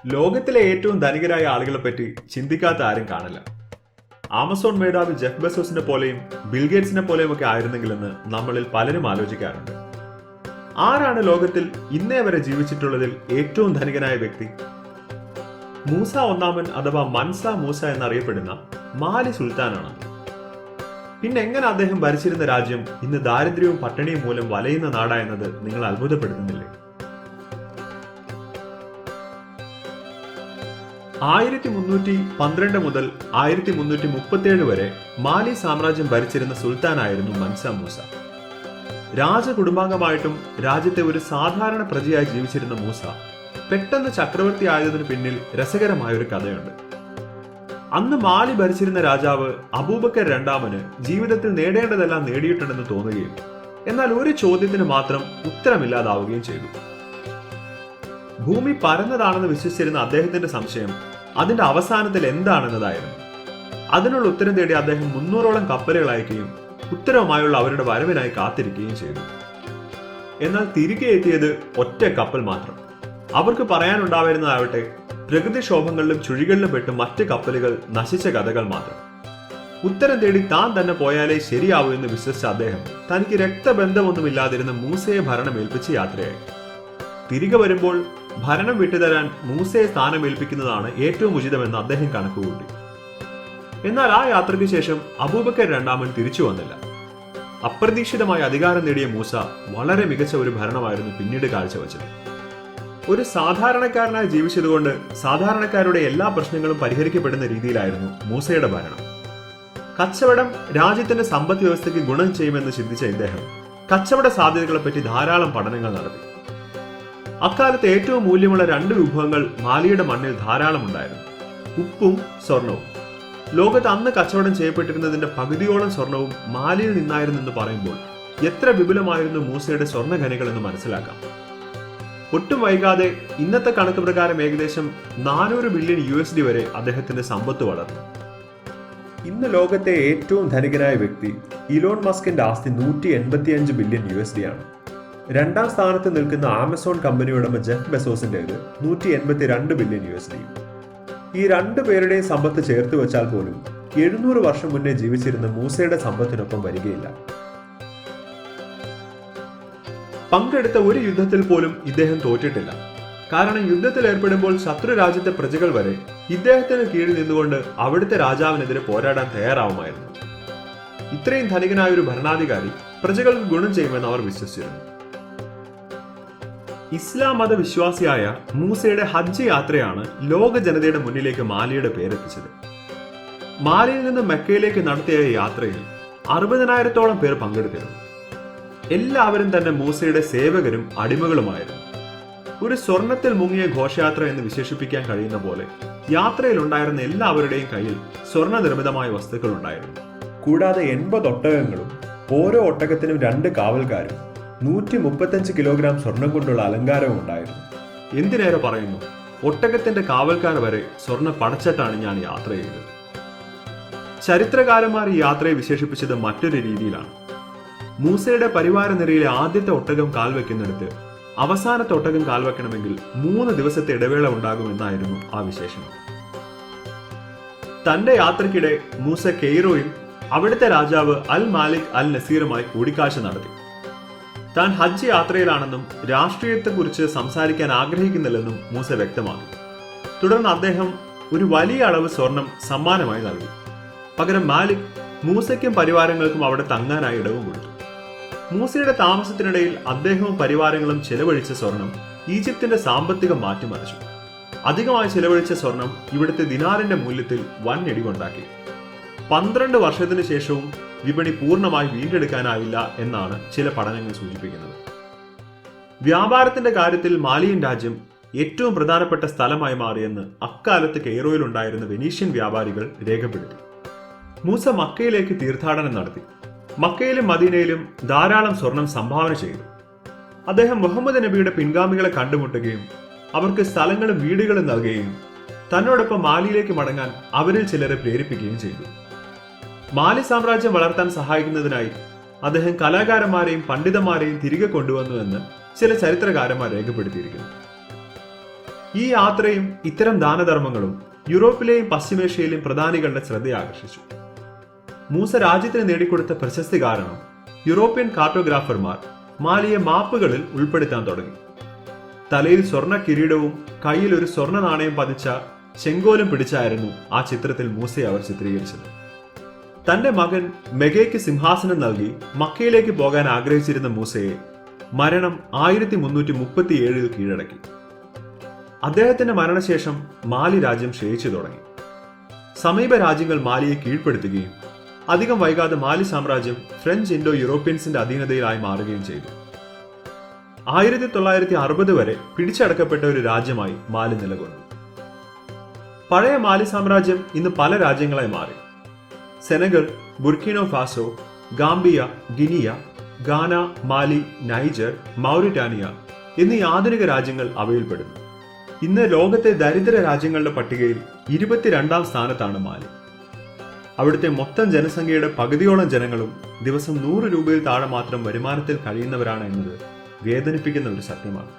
ലോകത്തിലെ ഏറ്റവും ധനികരായ ആളുകളെ പറ്റി ചിന്തിക്കാത്ത ആരും കാണില്ല. ആമസോൺ മേധാവി ജെഫ് ബെസോസിനെ പോലെയും ബിൽഗേറ്റ്സിനെ പോലെയും ഒക്കെ ആയിരുന്നെങ്കിലെന്ന് നമ്മളിൽ പലരും ആലോചിക്കാറുണ്ട്. ആരാണ് ലോകത്തിൽ ഇന്നേ വരെ ജീവിച്ചിട്ടുള്ളതിൽ ഏറ്റവും ധനികനായ വ്യക്തി? മൂസ ഒന്നാമൻ അഥവാ മൻസ മൂസ എന്നറിയപ്പെടുന്ന മാലി സുൽത്താനാണ്. പിന്നെ എങ്ങനെ അദ്ദേഹം ഭരിച്ചിരുന്ന രാജ്യം ഇന്ന് ദാരിദ്ര്യവും പട്ടിണിയും മൂലം വലയുന്ന നാടായെന്നത് നിങ്ങൾ അത്ഭുതപ്പെടുത്തുന്നില്ലേ? 1312 മുതൽ 1337 വരെ മാലി സാമ്രാജ്യം ഭരിച്ചിരുന്ന സുൽത്താനായിരുന്നു മൻസ മൂസ. രാജകുടുംബാംഗമായിട്ടും രാജ്യത്തെ ഒരു സാധാരണ പ്രജയായി ജീവിച്ചിരുന്ന മൂസ പെട്ടെന്ന് ചക്രവർത്തി ആയതിനു പിന്നിൽ രസകരമായൊരു കഥയുണ്ട്. അന്ന് മാലി ഭരിച്ചിരുന്ന രാജാവ് അബൂബക്കർ രണ്ടാമന് ജീവിതത്തിൽ നേടേണ്ടതെല്ലാം നേടിയിട്ടുണ്ടെന്ന് തോന്നുകയും എന്നാൽ ഒരു ചോദ്യത്തിന് മാത്രം ഉത്തരമില്ലാതാവുകയും ചെയ്തു. ഭൂമി പരന്നതാണെന്ന് വിശ്വസിച്ചിരുന്ന അദ്ദേഹത്തിന്റെ സംശയം അതിന്റെ അവസാനത്തിൽ എന്താണെന്നതായിരുന്നു. അതിനുള്ള ഉത്തരം തേടി അദ്ദേഹം 300ഓളം കപ്പലുകൾ അയക്കുകയും ഉത്തരവുമായുള്ള അവരുടെ വരവിനായി കാത്തിരിക്കുകയും ചെയ്തു. എന്നാൽ തിരികെ എത്തിയത് ഒറ്റ കപ്പൽ മാത്രം. അവർക്ക് പറയാനുണ്ടായിരുന്നതാവട്ടെ പ്രകൃതിക്ഷോഭങ്ങളിലും ചുഴികളിലും പെട്ട് മറ്റ് കപ്പലുകൾ നശിച്ച കഥകൾ മാത്രം. ഉത്തരം തേടി താൻ തന്നെ പോയാലേ ശരിയാവൂ എന്ന് വിശ്വസിച്ച അദ്ദേഹം തനിക്ക് രക്തബന്ധമൊന്നുമില്ലാതിരുന്ന മൂസയെ ഭരണം ഏൽപ്പിച്ച് യാത്രയായി. തിരികെ വരുമ്പോൾ ഭരണം വിട്ടുതരാൻ മൂസയെ സ്ഥാനമേൽപ്പിക്കുന്നതാണ് ഏറ്റവും ഉചിതമെന്ന് അദ്ദേഹം കണക്കുകൂട്ടി. എന്നാൽ ആ യാത്രയ്ക്ക് ശേഷം അബൂബക്കർ രണ്ടാമൻ തിരിച്ചു വന്നില്ല. അപ്രതീക്ഷിതമായി അധികാരം നേടിയ മൂസ വളരെ മികച്ച ഒരു ഭരണമായിരുന്നു പിന്നീട് കാഴ്ചവെച്ചത്. ഒരു സാധാരണക്കാരനായി ജീവിച്ചതുകൊണ്ട് സാധാരണക്കാരുടെ എല്ലാ പ്രശ്നങ്ങളും പരിഹരിക്കപ്പെടുന്ന രീതിയിലായിരുന്നു മൂസയുടെ ഭരണം. കച്ചവടം രാജ്യത്തിന്റെ സമ്പദ് വ്യവസ്ഥയ്ക്ക് ഗുണം ചെയ്യുമെന്ന് ചിന്തിച്ച ഇദ്ദേഹം കച്ചവട സാധ്യതകളെപ്പറ്റി ധാരാളം പഠനങ്ങൾ നടത്തി. അക്കാലത്ത് ഏറ്റവും മൂല്യമുള്ള 2 വിഭവങ്ങൾ മാലിയുടെ മണ്ണിൽ ധാരാളം ഉണ്ടായിരുന്നു: ഉപ്പും സ്വർണവും. ലോകത്ത് അന്ന് കച്ചവടം ചെയ്യപ്പെട്ടിരുന്നതിന്റെ പകുതിയോളം സ്വർണവും മാലിയിൽ നിന്നായിരുന്നെന്ന് പറയുമ്പോൾ എത്ര വിപുലമായിരുന്നു മൂസയുടെ സ്വർണ്ണ ഖനികൾ എന്ന് മനസ്സിലാക്കാം. ഒട്ടും വൈകാതെ ഇന്നത്തെ കണക്ക് പ്രകാരം ഏകദേശം 400 ബില്യൺ USD വരെ അദ്ദേഹത്തിന്റെ സമ്പത്ത് വളർന്നു. ഇന്ന് ലോകത്തെ ഏറ്റവും ധനികനായ വ്യക്തി ഇലോൺ മസ്കിന്റെ ആസ്തി 185 ബില്യൺ USD ആണ്. രണ്ടാം സ്ഥാനത്ത് നിൽക്കുന്ന ആമസോൺ കമ്പനി ഉടമ ജെഫ് ബെസോസിന്റേത് 182 ബില്യൺ USD. ഈ 2 പേരുടെയും സമ്പത്ത് ചേർത്ത് വെച്ചാൽ പോലും 700 വർഷം മുന്നേ ജീവിച്ചിരുന്ന മൂസയുടെ സമ്പത്തിനൊപ്പം വരികയില്ല. പങ്കെടുത്ത ഒരു യുദ്ധത്തിൽ പോലും ഇദ്ദേഹം തോറ്റിട്ടില്ല. കാരണം യുദ്ധത്തിൽ ഏർപ്പെടുമ്പോൾ ശത്രു രാജ്യത്തെ പ്രജകൾ വരെ ഇദ്ദേഹത്തിന് കീഴിൽ നിന്നുകൊണ്ട് അവിടുത്തെ രാജാവിനെതിരെ പോരാടാൻ തയ്യാറാവുമായിരുന്നു. ഇത്രയും ധനികനായ ഒരു ഭരണാധികാരി പ്രജകൾക്ക് ഗുണം ചെയ്യുമെന്ന് അവർ വിശ്വസിച്ചിരുന്നു. ഇസ്ലാം മത വിശ്വാസിയായ മൂസയുടെ ഹജ്ജ് യാത്രയാണ് ലോക ജനതയുടെ മുന്നിലേക്ക് മാലിയുടെ പേരെത്തിച്ചത്. മാലിയിൽ നിന്ന് മെക്കയിലേക്ക് നടത്തിയ യാത്രയിൽ 60,000-ഓളം പേർ പങ്കെടുത്തിരുന്നു. എല്ലാവരും തന്നെ മൂസയുടെ സേവകരും അടിമകളുമായിരുന്നു. ഒരു സ്വർണത്തിൽ മുങ്ങിയ ഘോഷയാത്ര എന്ന് വിശേഷിപ്പിക്കാൻ കഴിയുന്ന പോലെ യാത്രയിൽ ഉണ്ടായിരുന്ന എല്ലാവരുടെയും കയ്യിൽ സ്വർണ്ണ നിർമ്മിതമായ വസ്തുക്കൾ ഉണ്ടായിരുന്നു. കൂടാതെ 80 ഒട്ടകങ്ങളും ഓരോ ഒട്ടകത്തിനും 2 കാവൽക്കാരും 135 കിലോഗ്രാം സ്വർണം കൊണ്ടുള്ള അലങ്കാരവും ഉണ്ടായിരുന്നു. എന്തിനേറെ പറയുന്നു, ഒട്ടകത്തിന്റെ കാവൽക്കാർ വരെ സ്വർണ്ണ പടച്ചട്ടാണ് ഞാൻ യാത്ര ചെയ്തത്. ചരിത്രകാരന്മാർ ഈ യാത്രയെ വിശേഷിപ്പിച്ചത് മറ്റൊരു രീതിയിലാണ്. മൂസയുടെ പരിവാര നിരയിലെ ആദ്യത്തെ ഒട്ടകം കാൽവെക്കുന്നിടത്ത് അവസാനത്തെ ഒട്ടകം കാൽവെക്കണമെങ്കിൽ 3 ദിവസത്തെ ഇടവേള ഉണ്ടാകുമെന്നായിരുന്നു ആ വിശേഷണം. തന്റെ യാത്രക്കിടെ മൂസ കെയ്റോയിൽ അവിടുത്തെ രാജാവ് അൽ മാലിക് അൽ നസീറുമായി കൂടിക്കാഴ്ച നടത്തി. താൻ ഹജ്ജ് യാത്രയിലാണെന്നും രാഷ്ട്രീയത്തെക്കുറിച്ച് സംസാരിക്കാൻ ആഗ്രഹിക്കുന്നില്ലെന്നും മൂസ വ്യക്തമാക്കി. തുടർന്ന് അദ്ദേഹം ഒരു വലിയ അളവ് സ്വർണം സമ്മാനമായി നൽകി. പകരം മാലിക് മൂസയ്ക്കും പരിവാരങ്ങൾക്കും അവിടെ തങ്ങാനായി ഇടവും കൊടുത്തു. മൂസയുടെ താമസത്തിനിടയിൽ അദ്ദേഹവും പരിവാരങ്ങളും ചെലവഴിച്ച സ്വർണം ഈജിപ്തിന്റെ സാമ്പത്തികം മാറ്റിമറിച്ചു. അധികമായി ചെലവഴിച്ച സ്വർണം ഇവിടുത്തെ ദിനാറിന്റെ മൂല്യത്തിൽ വൻ ഇടിവുണ്ടാക്കി. 12 വർഷത്തിന് ശേഷവും വിപണി പൂർണ്ണമായി വീണ്ടെടുക്കാനായില്ല എന്നാണ് ചില പഠനങ്ങൾ സൂചിപ്പിക്കുന്നത്. വ്യാപാരത്തിന്റെ കാര്യത്തിൽ മാലിയൻ രാജ്യം ഏറ്റവും പ്രധാനപ്പെട്ട സ്ഥലമായി മാറിയെന്ന് അക്കാലത്ത് കെയ്റോയിൽ ഉണ്ടായിരുന്ന വെനീഷ്യൻ വ്യാപാരികൾ രേഖപ്പെടുത്തി. മൂസ മക്കയിലേക്ക് തീർത്ഥാടനം നടത്തി. മക്കയിലും മദീനയിലും ധാരാളം സ്വർണം സംഭാവന ചെയ്തു. അദ്ദേഹം മുഹമ്മദ് നബിയുടെ പിൻഗാമികളെ കണ്ടുമുട്ടുകയും അവർക്ക് സ്ഥലങ്ങളും വീടുകളും നൽകുകയും തന്നോടൊപ്പം മാലിയിലേക്ക് മടങ്ങാൻ അവരിൽ ചിലരെ പ്രേരിപ്പിക്കുകയും ചെയ്തു. മാലി സാമ്രാജ്യം വളർത്താൻ സഹായിക്കുന്നതിനായി അദ്ദേഹം കലാകാരന്മാരെയും പണ്ഡിതന്മാരെയും തിരികെ കൊണ്ടുവന്നു എന്ന് ചില ചരിത്രകാരന്മാർ രേഖപ്പെടുത്തിയിരിക്കുന്നു. ഈ യാത്രയും ഇത്തരം ദാനധർമ്മങ്ങളും യൂറോപ്പിലെയും പശ്ചിമേഷ്യയിലെയും പ്രധാനികളുടെ ശ്രദ്ധയാകർഷിച്ചു. മൂസ രാജ്യത്തിന് നേടിക്കൊടുത്ത പ്രശസ്തി കാരണം യൂറോപ്യൻ കാർട്ടോഗ്രാഫർമാർ മാലിയെ മാപ്പുകളിൽ ഉൾപ്പെടുത്താൻ തുടങ്ങി. തലയിൽ സ്വർണ്ണ കിരീടവും കയ്യിൽ ഒരു സ്വർണ്ണ നാണയം പതിച്ച ചെങ്കോലും പിടിച്ചായിരുന്നു ആ ചിത്രത്തിൽ മൂസയെ അവർ ചിത്രീകരിച്ചത്. തന്റെ മകൻ മെഗയ്ക്ക് സിംഹാസനം നൽകി മക്കയിലേക്ക് പോകാൻ ആഗ്രഹിച്ചിരുന്ന മൂസയെ മരണം 1337 കീഴടക്കി. അദ്ദേഹത്തിന്റെ മരണശേഷം മാലി രാജ്യം ക്ഷയിച്ചു തുടങ്ങി. സമീപ രാജ്യങ്ങൾ മാലിയെ കീഴ്പ്പെടുത്തുകയും അധികം വൈകാതെ മാലി സാമ്രാജ്യം ഫ്രഞ്ച് ഇൻഡോ യൂറോപ്യൻസിന്റെ അധീനതയിലായി മാറുകയും ചെയ്തു. 1960 വരെ പിടിച്ചടക്കപ്പെട്ട ഒരു രാജ്യമായി മാലി നിലകൊണ്ടു. പഴയ മാലി സാമ്രാജ്യം ഇന്ന് പല രാജ്യങ്ങളായി മാറി. സെനഗൽ, ബുർക്കിനോ ഫാസോ, ഗാംബിയ, ഗിനിയ, ഗാന, മാലി, നൈജർ, മൗറിറ്റാനിയ എന്നീ ആധുനിക രാജ്യങ്ങൾ അവയിൽപ്പെടുന്നു. ഇന്ന് ലോകത്തെ ദരിദ്ര രാജ്യങ്ങളുടെ പട്ടികയിൽ 22ാം സ്ഥാനത്താണ് മാലി. അവിടുത്തെ മൊത്തം ജനസംഖ്യയുടെ പകുതിയോളം ജനങ്ങളും ദിവസം 100 രൂപയിൽ താഴെ മാത്രം വരുമാനത്തിൽ കഴിയുന്നവരാണ് എന്നത് വേദനിപ്പിക്കുന്ന ഒരു സത്യമാണ്.